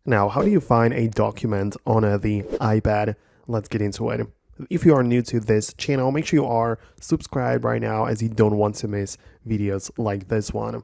Now, how do you find a document on the iPad? Let's get into it. If you are new to this channel, make sure you are subscribed right now as you don't want to miss videos like this one.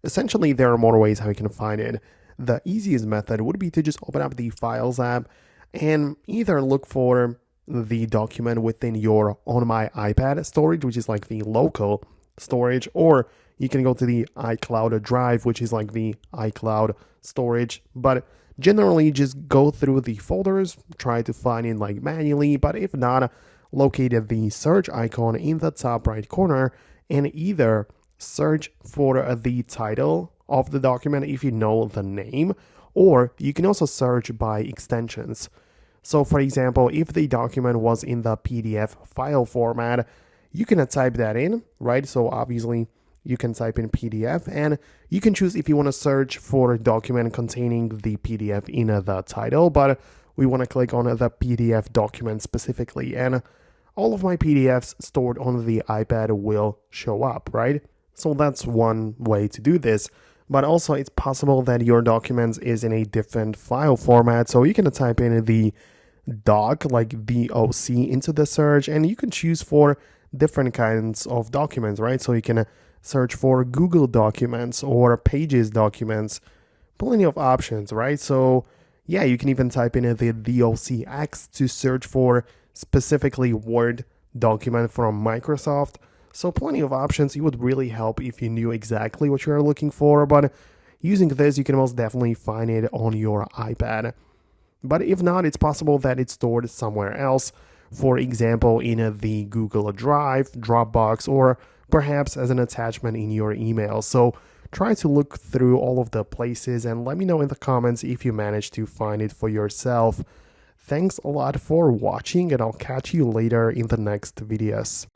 Essentially, there are more ways how you can find it. The easiest method would be to just open up the Files app and either look for the document within your On My iPad storage, which is like the local storage, or you can go to the iCloud drive, which is like the iCloud storage. But generally, just go through the folders, try to find it like manually, but if not, locate the search icon in the top right corner and either search for the title of the document if you know the name, or you can also search by extensions. So for example, if the document was in the PDF file format, you can type that in, right? So obviously you can type in PDF and you can choose if you want to search for a document containing the PDF in the title, but we want to click on the PDF document specifically, and all of my PDFs stored on the iPad will show up, right? So that's one way to do this. But also it's possible that your documents is in a different file format. So you can type in the doc, like DOC, into the search, and you can choose for different kinds of documents, right? So you can search for Google documents or Pages documents, plenty of options, right? So yeah, you can even type in the DOCX to search for specifically Word document from Microsoft. So plenty of options. It would really help if you knew exactly what you are looking for, but using this, you can most definitely find it on your iPad. But if not, it's possible that it's stored somewhere else, for example, in the Google Drive, Dropbox, or perhaps as an attachment in your email. So try to look through all of the places and let me know in the comments if you manage to find it for yourself. Thanks a lot for watching, and I'll catch you later in the next videos.